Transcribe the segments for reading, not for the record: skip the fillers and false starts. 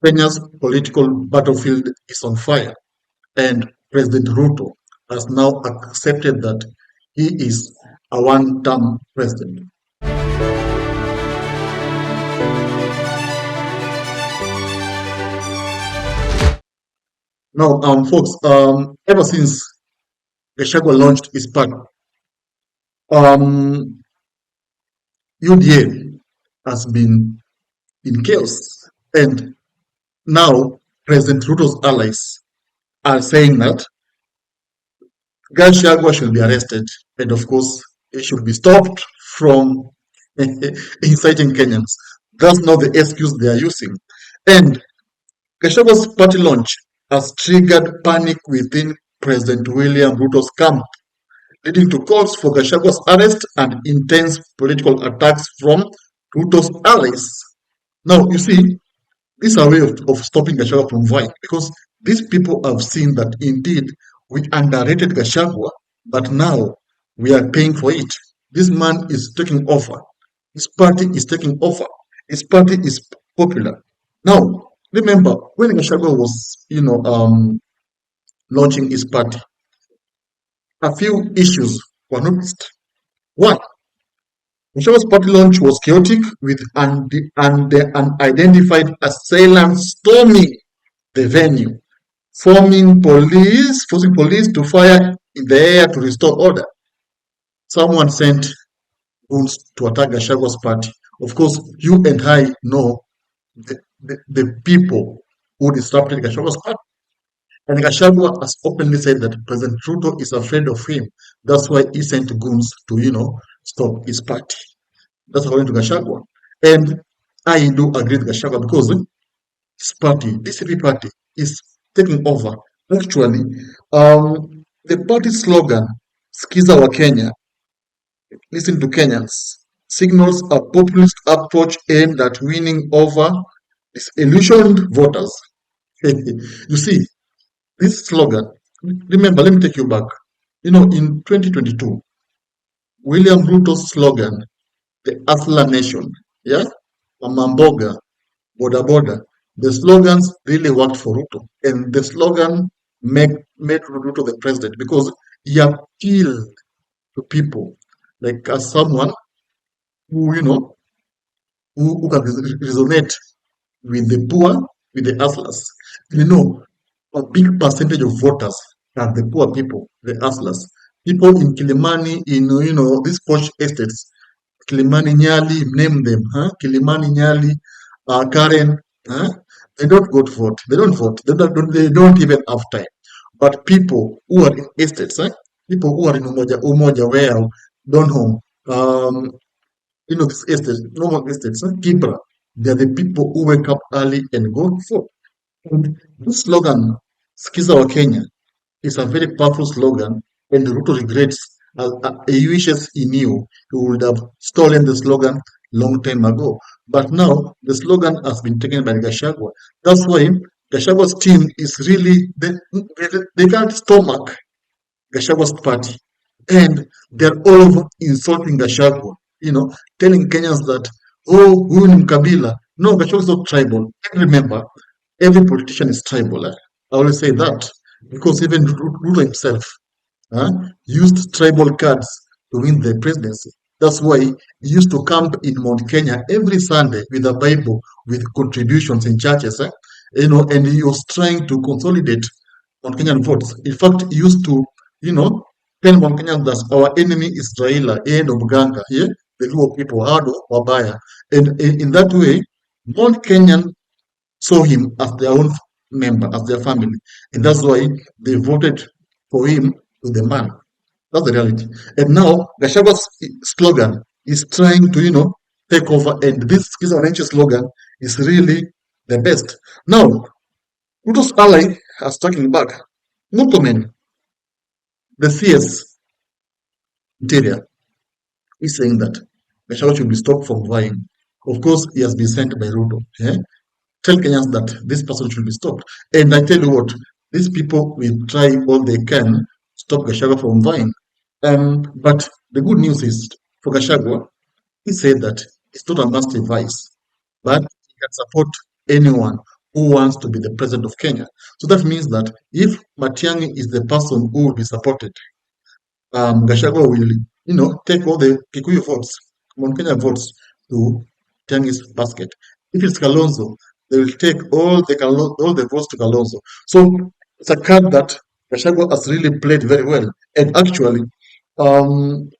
Kenya's political battlefield is on fire, and President Ruto has now accepted that he is a one-term president. Now, folks, ever since Gachagua launched his party, UDA has been in chaos, and now President Ruto's allies are saying that Gachagua should be arrested, and of course, he should be stopped from inciting Kenyans. That's not the excuse they are using. And Gachagua''s party launch has triggered panic within President William Ruto's camp, leading to calls for Gachagua''s arrest and intense political attacks from Ruto's allies. Now, you see, this is a way of stopping Gachagua from vying, because these people have seen that indeed we underrated Gachagua, but now we are paying for it. This man is taking over. His party is taking over. His party is popular. Now, remember, when Gachagua was, launching his party, a few issues were noticed. One, Gachagua's party launch was chaotic, with unidentified assailants storming the venue, forcing police to fire in the air to restore order. Someone sent goons to attack Gachagua's party. Of course, you and I know the people who disrupted Gachagua's party. And Gachagua has openly said that President Ruto is afraid of him. That's why he sent goons to, stop his party. That's according to Gachagua. And I do agree with Gachagua, because his party, DCP party, is taking over. Actually, the party slogan, Skiza wa Kenya, listen to Kenyans, signals a populist approach aimed at winning over disillusioned voters. You see, this slogan, remember, let me take you back. In 2022, William Ruto's slogan, the Afla Nation, Mamboga, Boda Boda, the slogans really worked for Ruto. And the slogan made Ruto the president, because he appealed to people, like as someone who, who can resonate with the poor, with the hustlers. A big percentage of voters are the poor people, the hustlers. People in Kilimani, in these posh estates, Kilimani Nyali, name them, Kilimani Nyali, Karen, they don't go to vote. They don't vote. They don't even have time. But people who are in estates, people who are in Umoja, where Donholm, this estate, normal estates, Kibra, they're the people who wake up early and go to vote. And this slogan, Skiza wa Kenya, is a very powerful slogan, and Ruto regrets. He wishes he knew he would have stolen the slogan long time ago. But now the slogan has been taken by Gachagua. That's why Gachagua's team is really, they can't stomach Gachagua's party. And they're all over insulting Gachagua, telling Kenyans that, oh, huyu ni Mkabila. No, Gachagua is not tribal. Remember, every politician is tribal. I always say that, because even Ruto himself used tribal cards to win the presidency. That's why he used to camp in Mount Kenya every Sunday with a Bible, with contributions in churches, and he was trying to consolidate Mount Kenyan votes. In fact, he used to, tell Mount Kenyans that our enemy is Raila, and Obuganga, the Luo people, Hado, Wabaya. And in that way, Mount Kenyan saw him as their own member, as their family. And that's why they voted for him to the man. That's the reality. And now, Gachagua's slogan is trying to, take over. And this Skiza wa Kenya slogan is really the best. Now, Ruto's ally is talking back. Murkomen, the CS interior, is saying that Gachagua should be stopped from vying. Of course, he has been sent by Ruto. Tell Kenyans that this person should be stopped. And I tell you what, these people will try all they can to stop Gachagua from vying. But the good news is, for Gachagua, he said that it's not a must advice, but he can support anyone who wants to be the president of Kenya. So that means that if Matiangi is the person who will be supported, Gachagua will, take all the Kikuyu votes, Mount Kenya votes to Matiangi's basket. If it's Kalonzo, they will take all the votes to Kalonzo. So it's a card that Gachagua has really played very well. And actually, um,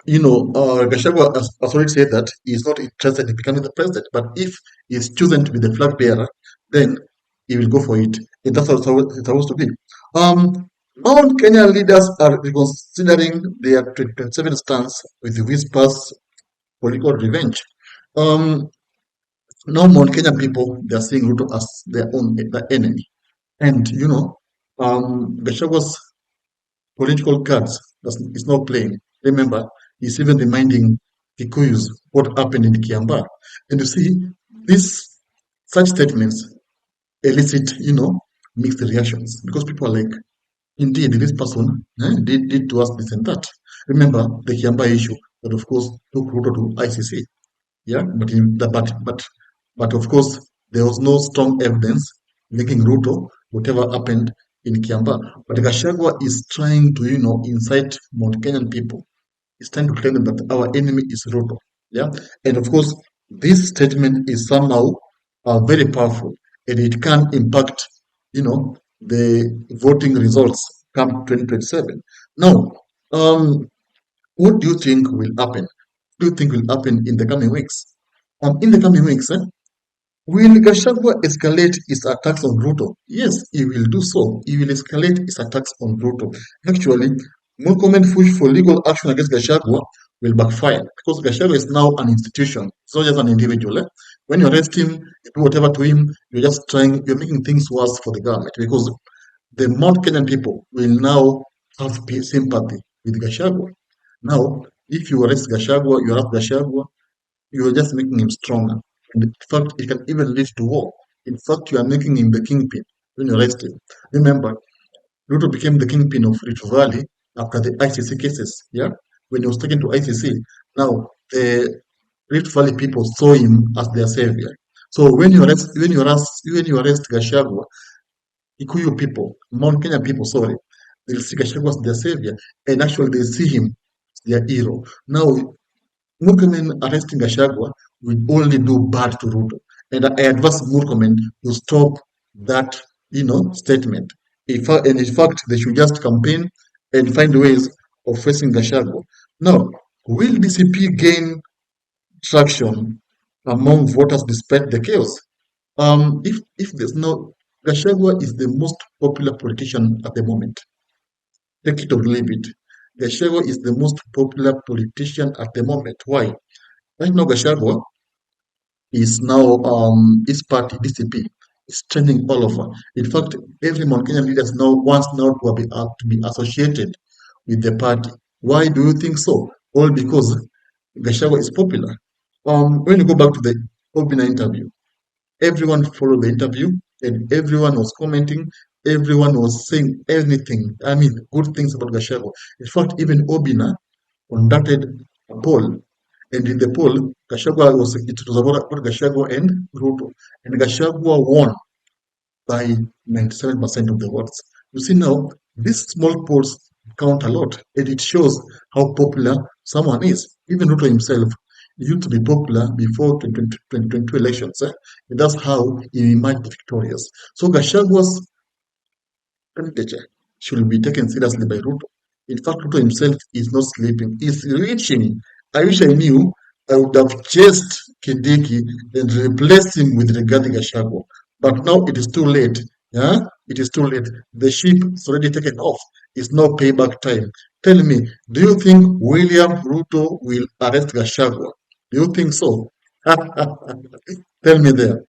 Gachagua has already said that he is not interested in becoming the president, but if he is chosen to be the flag bearer, then he will go for it. And that's how it's supposed to be. Now, Kenyan leaders are reconsidering their 2027 stance with whispers political revenge. Um, Now, Mount Kenyan people, they are seeing Ruto as their enemy. And, Gachagua's political cards is not playing. Remember, he's even reminding Kikuyus what happened in Kiamba. And you see, such statements elicit, mixed reactions because people are like, indeed, this person did to us this and that. Remember the Kiamba issue that, of course, took Ruto to ICC. Yeah, but of course, there was no strong evidence linking Ruto, whatever happened in Kiamba. But Gachagua is trying to, incite Mount Kenyan people. He's trying to tell them that our enemy is Ruto. Yeah, and of course, this statement is somehow very powerful, and it can impact, the voting results come 2027. Now, what do you think will happen? What do you think will happen in the coming weeks? In the coming weeks, will Gachagua escalate his attacks on Ruto? Yes, he will do so. He will escalate his attacks on Ruto. Actually, Murkomen push for legal action against Gachagua will backfire because Gachagua is now an institution. It's not just an individual. When you arrest him, you do whatever to him, you're making things worse for the government because the Mount Kenyan people will now have sympathy with Gachagua. Now, if you arrest Gachagua, you are just making him stronger. And in fact, it can even lead to war. In fact, you are making him the kingpin when you arrest him. Remember, Ruto became the kingpin of Rift Valley after the ICC cases. Yeah, when he was taken to ICC. Now, the Rift Valley people saw him as their savior. So when you arrest Gachagua, Kikuyu people, Mount Kenya people, sorry, they'll see Gachagua as their savior, and actually they see him as their hero. Now, Murkomen arresting Gachagua will only do bad to Ruto. And I advise Murkomen to stop that, statement. And in fact, they should just campaign and find ways of facing Gachagua. Now, will DCP gain traction among voters despite the chaos? If there's no Gachagua is the most popular politician at the moment. Take it or leave it. Gachagua is the most popular politician at the moment. Why? Right now, Gachagua is now his party DCP is trending all over. In fact, every Mount Kenyan leaders now wants now to be associated with the party. Why do you think so? All because Gachagua is popular. When you go back to the Obina interview, everyone followed the interview and everyone was commenting. Everyone was saying anything. I mean, good things about Gachagua. In fact, even Obina conducted a poll, and in the poll, it was about Gachagua and Ruto, and Gachagua won by 97% of the votes. You see now, these small polls count a lot, and it shows how popular someone is. Even Ruto himself used to be popular before 2022 elections, and that's how he emerged victorious. So Gachagua's candidature should be taken seriously by Ruto. In fact, Ruto himself is not sleeping, he's reaching. I wish I knew I would have chased Kindiki and replaced him with Rigathi Gachagua. But now it is too late. Yeah, it is too late. The ship is already taken off. It's no payback time. Tell me, do you think William Ruto will arrest Gachagua? Do you think so? Tell me there.